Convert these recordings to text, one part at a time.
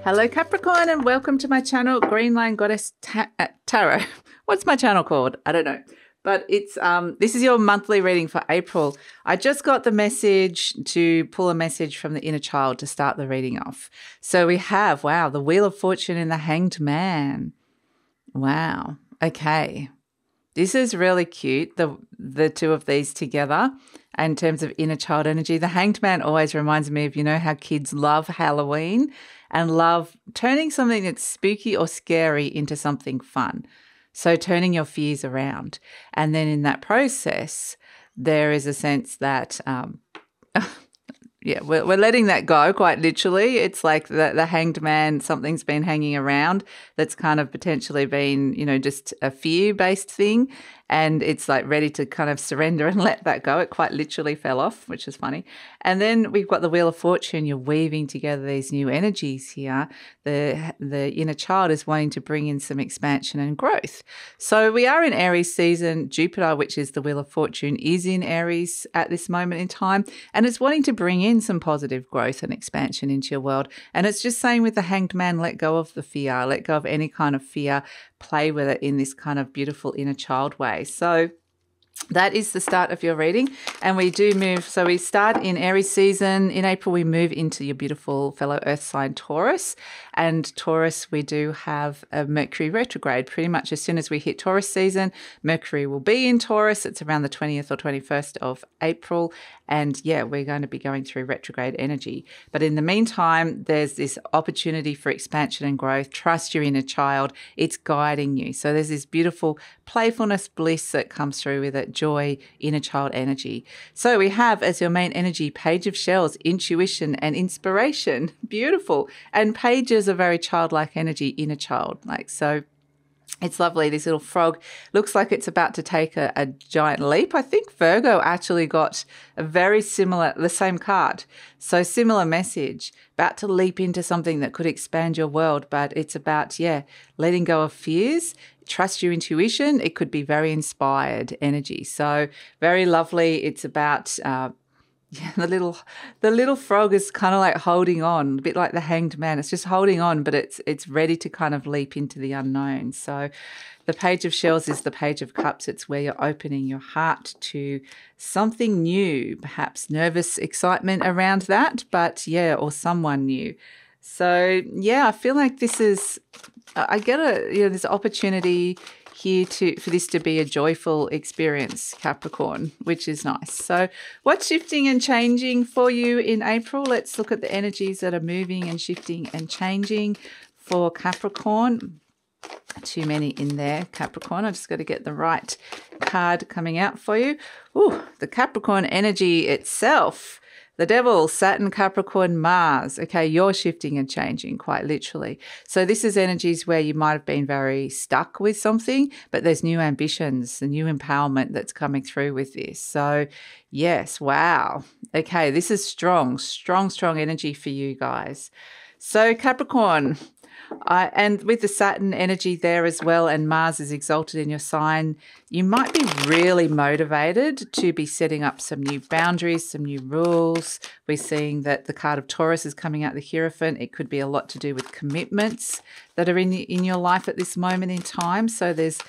Hello Capricorn and welcome to my channel, Green Line Goddess Tarot. What's my channel called? I don't know. But it's this is your monthly reading for April. I just got the message to pull a message from the inner child to start the reading off. So we have, wow, the Wheel of Fortune and the Hanged Man. Wow. Okay. This is really cute, the two of these together in terms of inner child energy. The Hanged Man always reminds me of, you know, how kids love Halloween and love turning something that's spooky or scary into something fun. So turning your fears around. And then in that process, there is a sense that, yeah, we're letting that go quite literally. It's like the Hanged Man, something's been hanging around that's kind of potentially been, you know, just a fear-based thing. And it's like ready to kind of surrender and let that go. It quite literally fell off, which is funny. And then we've got the Wheel of Fortune. You're weaving together these new energies here. The inner child is wanting to bring in some expansion and growth. So we are in Aries season. Jupiter, which is the Wheel of Fortune, is in Aries at this moment in time. And it's wanting to bring in some positive growth and expansion into your world. And it's just saying with the Hanged Man, let go of the fear, let go of any kind of fear, play with it in this kind of beautiful inner child way. So that is the start of your reading. And we do move. So we start in Aries season. In April, we move into your beautiful fellow earth sign, Taurus. And Taurus, we do have a Mercury retrograde. Pretty much as soon as we hit Taurus season, Mercury will be in Taurus. It's around the 20th or 21st of April. And yeah, we're going to be going through retrograde energy. But in the meantime, there's this opportunity for expansion and growth. Trust your inner child. It's guiding you. So there's this beautiful playfulness, bliss that comes through with it, joy, inner child energy. So we have as your main energy, Page of Shells, intuition and inspiration. Beautiful. And pages are very childlike energy, inner child. Like so. It's lovely. This little frog looks like it's about to take a giant leap. I think Virgo actually got a very similar, the same card. So similar message, about to leap into something that could expand your world. But it's about, yeah, letting go of fears. Trust your intuition. It could be very inspired energy. So very lovely. It's about yeah, the little frog is kind of like holding on, a bit like the Hanged Man. It's just holding on, but it's ready to kind of leap into the unknown. So the Page of Shells is the Page of Cups. It's where you're opening your heart to something new, perhaps nervous excitement around that, but yeah, or someone new. So yeah, I feel like this is, I get this opportunity here for this to be a joyful experience, Capricorn, which is nice. So what's shifting and changing for you in April? Let's look at the energies that are moving and shifting and changing for Capricorn. Too many in there, Capricorn. I just got to get the right card coming out for you. Ooh, the Capricorn energy itself. The Devil, Saturn, Capricorn, Mars. Okay, you're shifting and changing quite literally. So this is energies where you might have been very stuck with something, but there's new ambitions, the new empowerment that's coming through with this. So yes, wow. Okay, this is strong, strong, strong energy for you guys. So Capricorn, and with the Saturn energy there as well, and Mars is exalted in your sign, you might be really motivated to be setting up some new boundaries, some new rules. We're seeing that the card of Taurus is coming out the Hierophant. It could be a lot to do with commitments that are in your life at this moment in time. So there's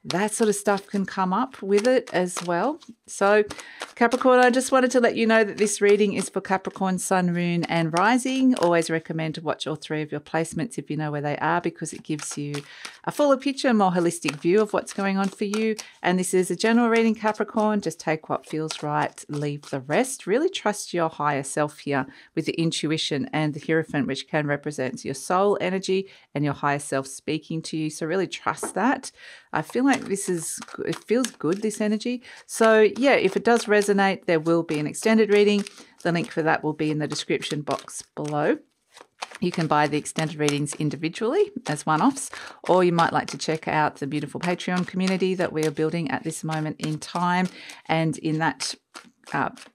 that sort of stuff can come up with it as well. So Capricorn, I just wanted to let you know that this reading is for Capricorn, Sun, Moon and Rising. Always recommend to watch all three of your placements if you know where they are, because it gives you a fuller picture, a more holistic view of what's going on for you. And this is a general reading, Capricorn. Just take what feels right, leave the rest. Really trust your higher self here with the intuition and the Hierophant, which can represent your soul energy and your higher self speaking to you. So really trust that. I feel like it feels good, this energy. So yeah, if it does resonate, there will be an extended reading. The link for that will be in the description box below. You can buy the extended readings individually as one-offs, or you might like to check out the beautiful Patreon community that we are building at this moment in time. And in that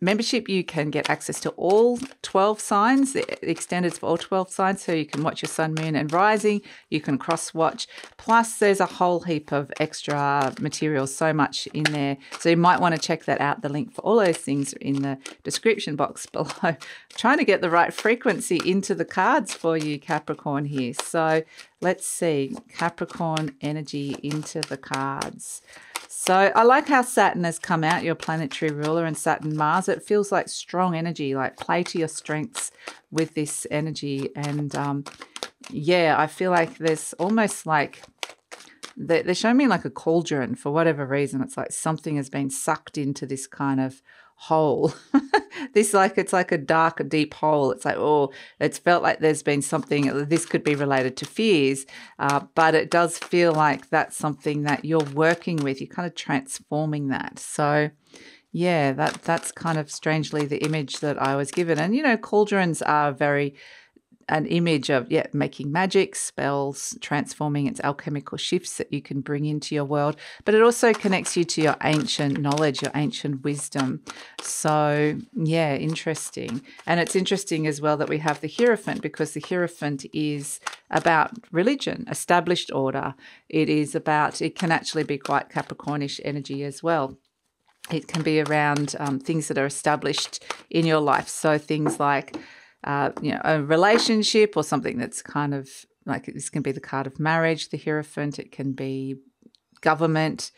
membership, you can get access to all 12 signs, the extended for all 12 signs, so you can watch your sun, moon and rising. You can cross-watch. Plus, there's a whole heap of extra material, so much in there. So you might want to check that out. The link for all those things are in the description box below. Trying to get the right frequency into the cards for you, Capricorn, here. So let's see, Capricorn energy into the cards. So I like how Saturn has come out, your planetary ruler, and Saturn Mars. It feels like strong energy, like play to your strengths with this energy. And yeah, I feel like there's almost like, they're showing me like a cauldron for whatever reason. It's like something has been sucked into this kind of hole. It's like a dark, a deep hole. It's like, oh, it's felt like there's been something. This could be related to fears, but it does feel like that's something that you're working with. You're kind of transforming that. So yeah, that's kind of strangely the image that I was given. And you know, cauldrons are an image of, yeah, making magic, spells, transforming. It's alchemical shifts that you can bring into your world, but it also connects you to your ancient knowledge, your ancient wisdom. So yeah, interesting. And it's interesting as well that we have the Hierophant, because the Hierophant is about religion, established order. It can actually be quite Capricornish energy as well. It can be around things that are established in your life. So things like you know, a relationship or something that's kind of like, this can be the card of marriage, the Hierophant. It can be government,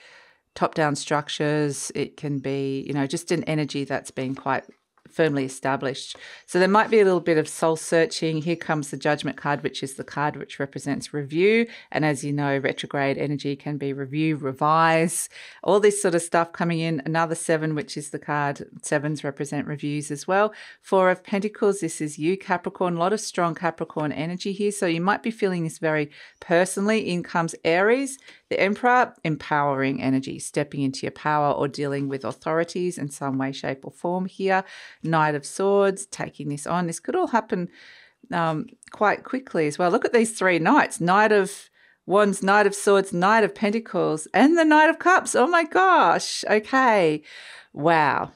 top-down structures. It can be, you know, just an energy that's been quite firmly established. So there might be a little bit of soul searching. Here comes the Judgment card, which is the card which represents review. And as you know, retrograde energy can be review, revise, all this sort of stuff coming in. Another 7, which is the card. 7s represent reviews as well. 4 of Pentacles, this is you, Capricorn. A lot of strong Capricorn energy here. So you might be feeling this very personally. In comes Aries, the Emperor, empowering energy, stepping into your power or dealing with authorities in some way, shape or form here. Knight of Swords, taking this on. This could all happen quite quickly as well. Look at these 3 knights. Knight of Wands, Knight of Swords, Knight of Pentacles, and the Knight of Cups. Oh my gosh. Okay. Wow.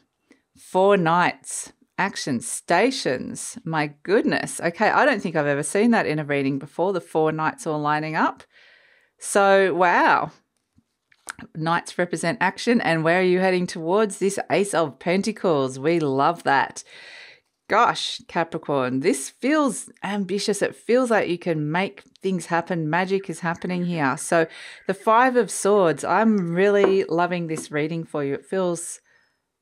4 knights. Action stations. My goodness. Okay. I don't think I've ever seen that in a reading before. The 4 knights all lining up. So, wow. Knights represent action. And where are you heading towards? This Ace of Pentacles. We love that. Gosh, Capricorn, this feels ambitious. It feels like you can make things happen. Magic is happening here. So the 5 of Swords, I'm really loving this reading for you. It feels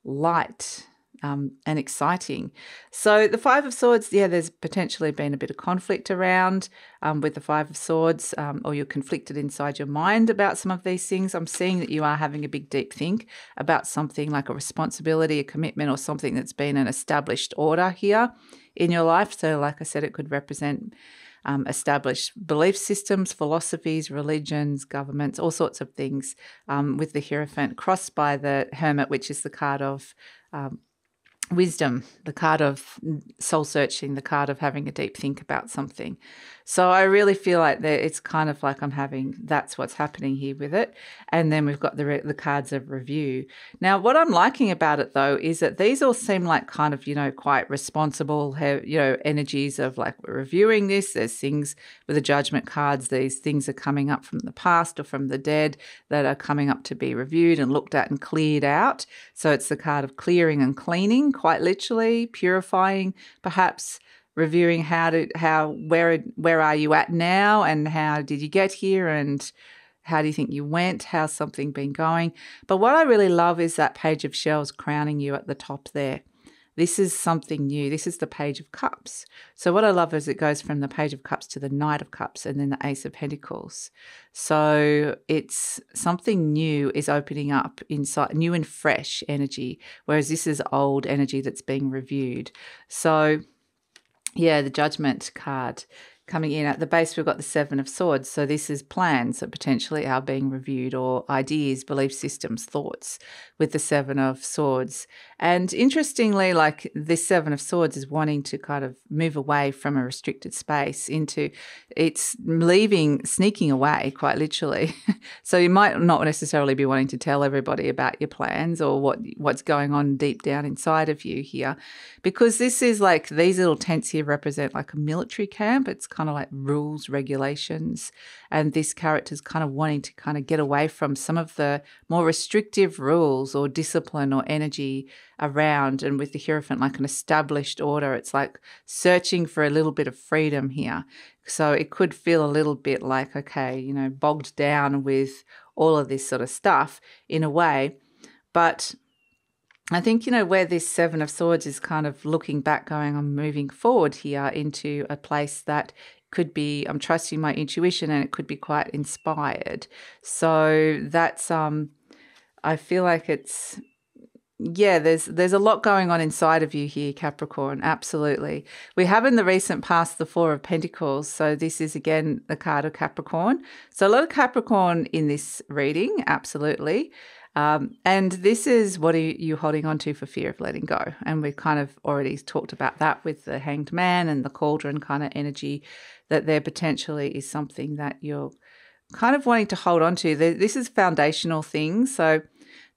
light and exciting. So the 5 of Swords, yeah, there's potentially been a bit of conflict around with the 5 of Swords, or you're conflicted inside your mind about some of these things. I'm seeing that you are having a big deep think about something like a responsibility, a commitment, or something that's been an established order here in your life. So like I said, it could represent established belief systems, philosophies, religions, governments, all sorts of things, with the Hierophant crossed by the Hermit, which is the card of wisdom, the card of soul searching, the card of having a deep think about something. So I really feel like that it's kind of like that's what's happening here with it. And then we've got the cards of review. Now, what I'm liking about it though is that these all seem like kind of, you know, quite responsible, you know, energies of like, we're reviewing this. There's things with the Judgment cards. These things are coming up from the past or from the dead that are coming up to be reviewed and looked at and cleared out. So it's the card of clearing and cleaning, quite literally, purifying, perhaps reviewing where are you at now, and how did you get here, and how do you think you went, how's something been going. But what I really love is that Page of Shells crowning you at the top there. This is something new. This is the Page of Cups. So what I love is it goes from the Page of Cups to the Knight of Cups and then the Ace of Pentacles. So it's something new is opening up inside, new and fresh energy, whereas this is old energy that's being reviewed. So yeah, the Judgment card coming in. At the base, we've got the Seven of Swords. So this is plans that potentially are being reviewed, or ideas, belief systems, thoughts with the Seven of Swords. And interestingly, like this Seven of Swords is wanting to kind of move away from a restricted space into, it's leaving, sneaking away quite literally. So you might not necessarily be wanting to tell everybody about your plans or what's going on deep down inside of you here, because this is like, these little tents here represent like a military camp. It's kind of like rules, regulations, and this character's kind of wanting to kind of get away from some of the more restrictive rules or discipline or energy around. And with the Hierophant, like an established order, it's like searching for a little bit of freedom here. So it could feel a little bit like, okay, you know, bogged down with all of this sort of stuff in a way. But I think, you know, where this Seven of Swords is kind of looking back, going, I'm moving forward here into a place that could be, I'm trusting my intuition, and it could be quite inspired. So that's, I feel like it's, yeah, there's a lot going on inside of you here, Capricorn. Absolutely. We have in the recent past the Four of Pentacles. So this is again the card of Capricorn. So a lot of Capricorn in this reading, absolutely. And this is, what are you holding on to for fear of letting go? And we've kind of already talked about that with the Hanged Man and the Cauldron kind of energy, that there potentially is something that you're kind of wanting to hold on to. This is foundational things. So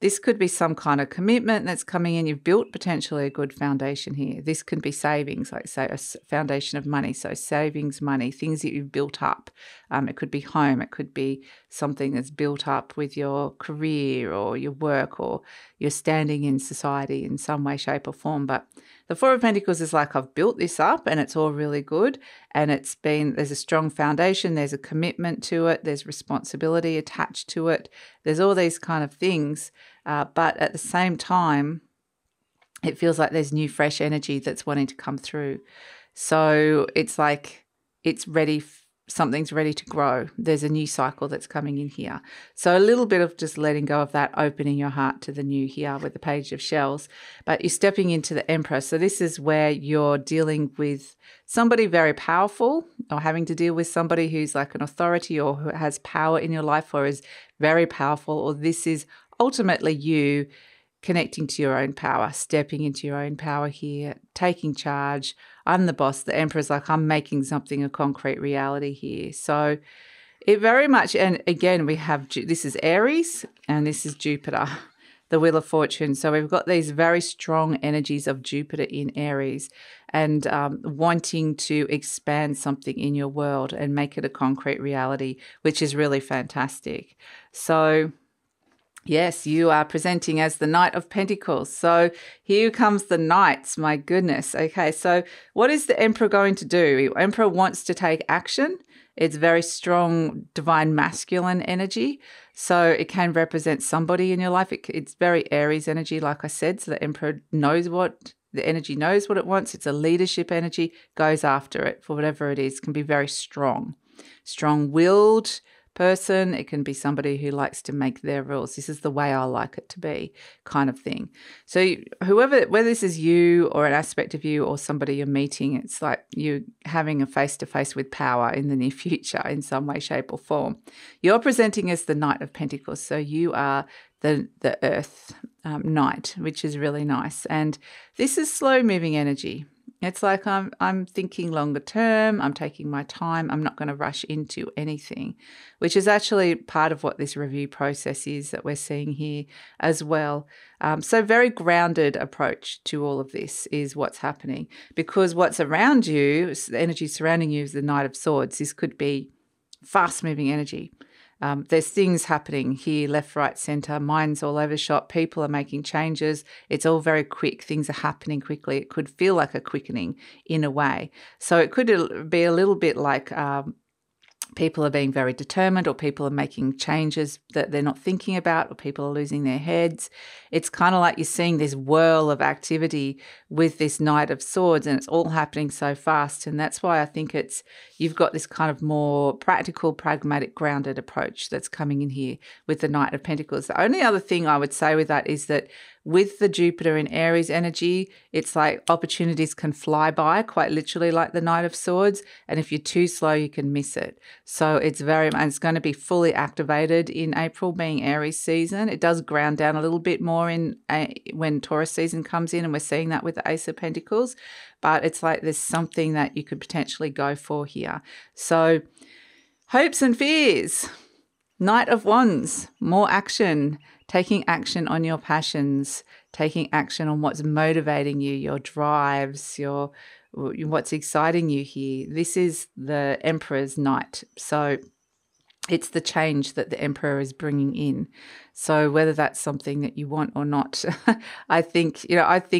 this could be some kind of commitment that's coming in. You've built potentially a good foundation here. This can be savings, like say a foundation of money. So savings, money, things that you've built up. It could be home. It could be something that's built up with your career or your work, or you're standing in society in some way, shape or form. But the Four of Pentacles is like, I've built this up and it's all really good. And there's a strong foundation. There's a commitment to it. There's responsibility attached to it. There's all these kind of things. But at the same time, it feels like there's new, fresh energy that's wanting to come through. So it's like it's ready, something's ready to grow. There's a new cycle that's coming in here. So a little bit of just letting go of that, opening your heart to the new here with the Page of Shells. But you're stepping into the Emperor. So this is where you're dealing with somebody very powerful, or having to deal with somebody who's like an authority or who has power in your life or is very powerful, or this is ultimately you connecting to your own power, stepping into your own power here, taking charge. I'm the boss. The Emperor's like, I'm making something a concrete reality here. So it very much, and again, we have, this is Aries and this is Jupiter, the Wheel of Fortune. So we've got these very strong energies of Jupiter in Aries, and wanting to expand something in your world and make it a concrete reality, which is really fantastic. So yes, you are presenting as the Knight of Pentacles. So here comes the Knights. My goodness. Okay, so what is the Emperor going to do? The Emperor wants to take action. It's very strong, divine masculine energy. So it can represent somebody in your life. It's very Aries energy, like I said. So the Emperor knows the energy knows what it wants. It's a leadership energy, goes after it for whatever it is. It can be very strong, strong-willed person. It can be somebody who likes to make their rules. This is the way I like it to be, kind of thing. So whether this is you or an aspect of you or somebody you're meeting, it's like you having a face-to-face with power in the near future in some way, shape or form. You're presenting as the Knight of Pentacles. So you are the Earth Knight, which is really nice. And this is slow-moving energy. It's like I'm thinking longer term. I'm taking my time. I'm not going to rush into anything, which is actually part of what this review process is that we're seeing here as well. So very grounded approach to all of this is what's happening, because what's around you, the energy surrounding you is the Knight of Swords. This could be fast-moving energy. There's things happening here, left, right, centre, minds all over the shop. People are making changes. It's all very quick. Things are happening quickly. It could feel like a quickening in a way. So it could be a little bit like people are being very determined, or people are making changes that they're not thinking about, or people are losing their heads. It's kind of like you're seeing this whirl of activity with this Knight of Swords, and it's all happening so fast. And that's why I think you've got this kind of more practical, pragmatic, grounded approach that's coming in here with the Knight of Pentacles. The only other thing I would say with that is that with the Jupiter in Aries energy, it's like opportunities can fly by, quite literally, like the Knight of Swords. And if you're too slow, you can miss it. So it's going to be fully activated in April, being Aries season. It does ground down a little bit more when Taurus season comes in, and we're seeing that with the Ace of Pentacles. But it's like there's something that you could potentially go for here. So hopes and fears. Knight of Wands, more action, taking action on your passions, taking action on what's motivating you, your drives, what's exciting you here. This is the Emperor's night. So it's the change that the Emperor is bringing in. So whether that's something that you want or not, I think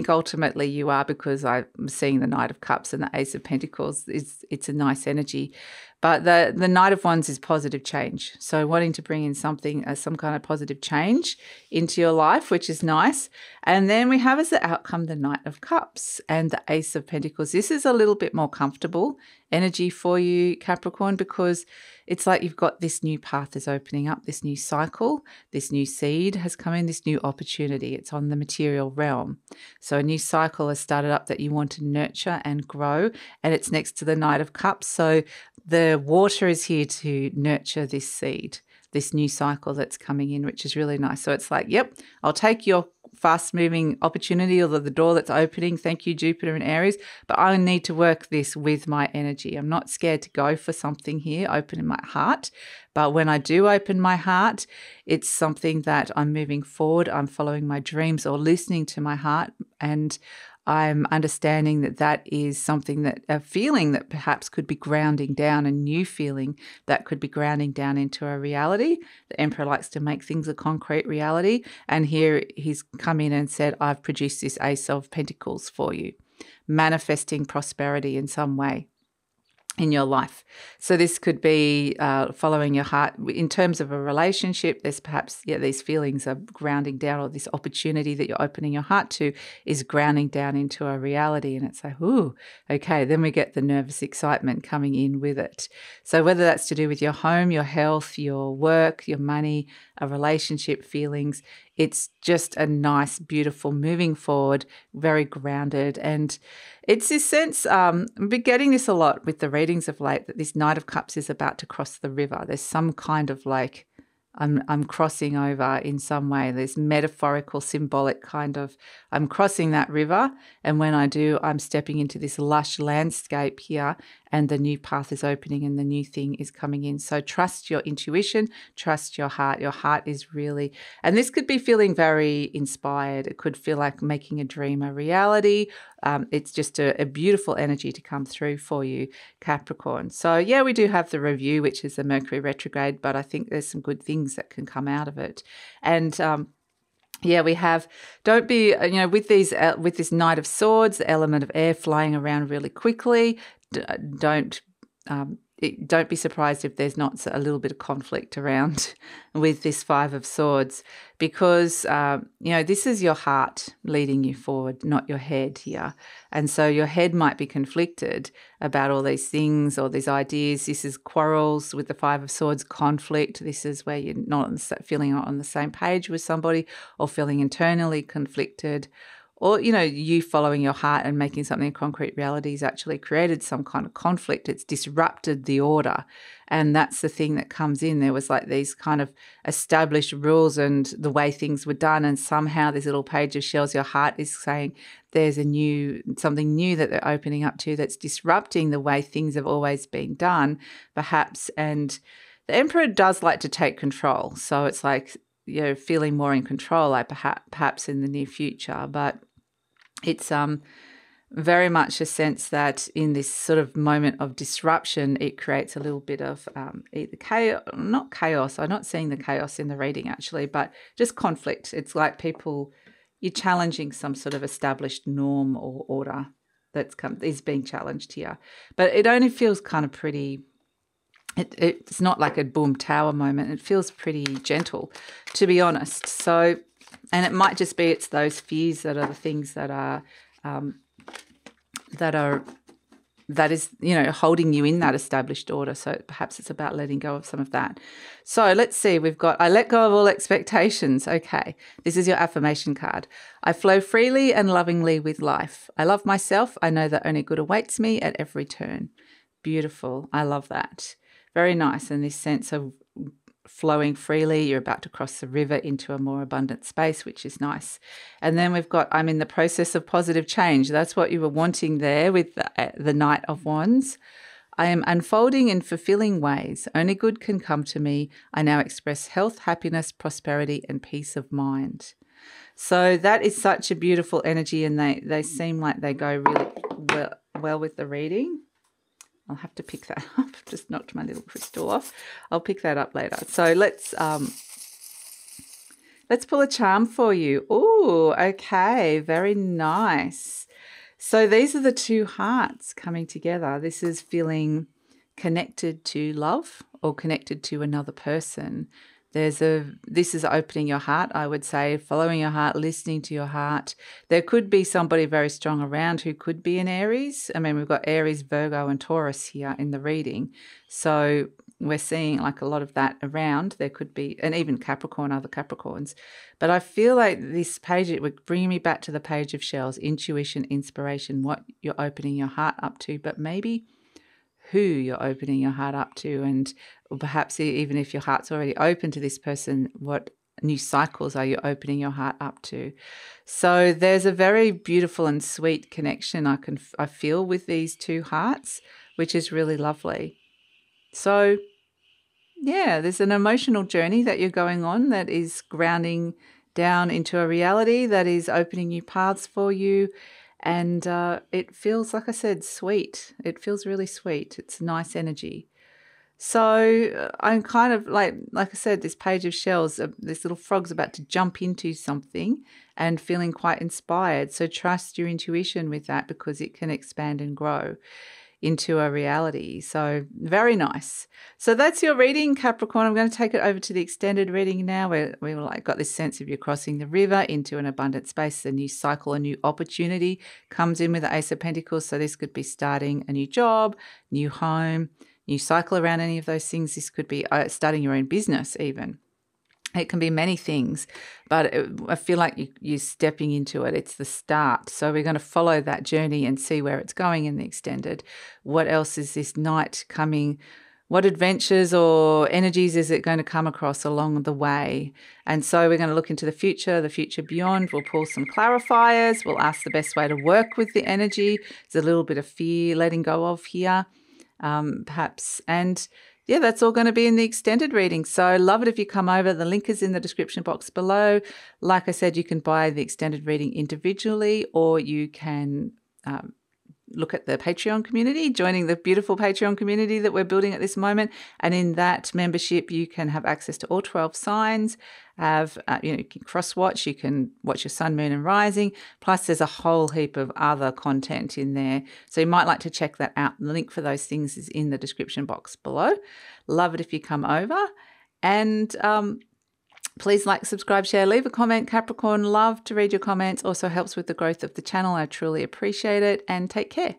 ultimately you are, because I'm seeing the Knight of Cups and the Ace of Pentacles. It's a nice energy. But the Knight of Wands is positive change. So wanting to bring in some kind of positive change into your life, which is nice. And then we have as the outcome the Knight of Cups and the Ace of Pentacles. This is a little bit more comfortable energy for you, Capricorn, because it's like you've got this new path is opening up, this new cycle, this new seed has come in, this new opportunity. It's on the material realm. So a new cycle has started up that you want to nurture and grow, and it's next to the Knight of Cups. So the water is here to nurture this seed, this new cycle that's coming in, which is really nice. So it's like, yep, I'll take your fast-moving opportunity or the door that's opening. Thank you, Jupiter in Aries. But I need to work this with my energy. I'm not scared to go for something here, open in my heart. But when I do open my heart, it's something that I'm moving forward. I'm following my dreams or listening to my heart, and I'm understanding that is something that a feeling that perhaps could be grounding down, a new feeling that could be grounding down into a reality. The Emperor likes to make things a concrete reality. And here he's come in and said, I've produced this Ace of Pentacles for you, manifesting prosperity in some way in your life. So this could be following your heart. In terms of a relationship, there's perhaps, these feelings are grounding down, or this opportunity that you're opening your heart to is grounding down into a reality. And it's like, ooh, okay, then we get the nervous excitement coming in with it. So whether that's to do with your home, your health, your work, your money, a relationship, feelings, it's just a nice, beautiful, moving forward, very grounded. And it's this sense, I've been getting this a lot with the readings of late, that this Knight of Cups is about to cross the river. There's some kind of like, I'm crossing over in some way. There's metaphorical, symbolic kind of, I'm crossing that river. And when I do, I'm stepping into this lush landscape here, and the new path is opening and the new thing is coming in. So trust your intuition, trust your heart. Your heart is really, and this could be feeling very inspired. It could feel like making a dream a reality. It's just a beautiful energy to come through for you, Capricorn. So yeah, we do have the review, which is the Mercury retrograde, but I think there's some good things that can come out of it. And we have, don't be, with this Knight of Swords, the element of air flying around really quickly. Don't be surprised if there's not a little bit of conflict around with this Five of Swords, because, this is your heart leading you forward, not your head here. And so your head might be conflicted about all these things or these ideas. This is quarrels with the Five of Swords, conflict. This is where you're feeling not on the same page with somebody, or feeling internally conflicted. Or, you following your heart and making something a concrete reality has actually created some kind of conflict. It's disrupted the order. And that's the thing that comes in. There was like these kind of established rules and the way things were done. And somehow this little page of shells, your heart is saying there's something new that they're opening up to that's disrupting the way things have always been done, perhaps. And the Emperor does like to take control. So it's like, feeling more in control, like perhaps in the near future. But it's very much a sense that in this sort of moment of disruption, it creates a little bit of either chaos, not chaos. I'm not seeing the chaos in the reading actually, but just conflict. It's like you're challenging some sort of established norm or order is being challenged here. But it only feels kind of pretty. It's not like a boom tower moment. It feels pretty gentle, to be honest. So, and it might just be it's those fears that are the things that are that is, holding you in that established order. So perhaps it's about letting go of some of that. So let's see. We've got, I let go of all expectations. Okay. This is your affirmation card. I flow freely and lovingly with life. I love myself. I know that only good awaits me at every turn. Beautiful. I love that. Very nice. And this sense of flowing freely, you're about to cross the river into a more abundant space, which is nice. And then we've got, I'm in the process of positive change. That's what you were wanting there with the Knight of Wands. I am unfolding in fulfilling ways. Only good can come to me. I now express health, happiness, prosperity, and peace of mind. So that is such a beautiful energy, and they seem like they go really well with the reading. I'll have to pick that up. Just knocked my little crystal off. I'll pick that up later. So let's pull a charm for you. Oh, okay. Very nice. So these are the two hearts coming together. This is feeling connected to love or connected to another person. This is opening your heart, I would say, following your heart, listening to your heart. There could be somebody very strong around who could be an Aries. I mean, we've got Aries, Virgo, and Taurus here in the reading. So we're seeing like a lot of that around. There could be, and even Capricorn, other Capricorns. But I feel like this page, it would bring me back to the Page of Shells, intuition, inspiration, what you're opening your heart up to, but maybe who you're opening your heart up to, and perhaps even if your heart's already open to this person, what new cycles are you opening your heart up to? So there's a very beautiful and sweet connection I feel with these two hearts, which is really lovely. So yeah, there's an emotional journey that you're going on that is grounding down into a reality that is opening new paths for you. And it feels, like I said, sweet. It feels really sweet. It's nice energy. So I'm kind of like I said, this Page of Shells, this little frog's about to jump into something and feeling quite inspired. So trust your intuition with that, because it can expand and grow into a reality. So very nice. So that's your reading, Capricorn. I'm going to take it over to the extended reading now, where we got this sense of you crossing the river into an abundant space. A new cycle, a new opportunity comes in with the Ace of Pentacles. So this could be starting a new job, new home, new cycle around any of those things. This could be starting your own business even. It can be many things, but I feel like you're stepping into it. It's the start. So we're going to follow that journey and see where it's going in the extended. What else is this night coming? What adventures or energies is it going to come across along the way? And so we're going to look into the future beyond. We'll pull some clarifiers. We'll ask the best way to work with the energy. There's a little bit of fear letting go of here, perhaps. And yeah, that's all going to be in the extended reading. So I love it if you come over. The link is in the description box below. Like I said, you can buy the extended reading individually, or you can look at the Patreon community, joining the beautiful Patreon community that we're building at this moment. And in that membership, you can have access to all 12 signs, you can cross-watch, you can watch your sun, moon and rising, plus there's a whole heap of other content in there. So you might like to check that out. The link for those things is in the description box below. Love it if you come over. And please like, subscribe, share, leave a comment. Capricorn, love to read your comments. Also helps with the growth of the channel. I truly appreciate it, and take care.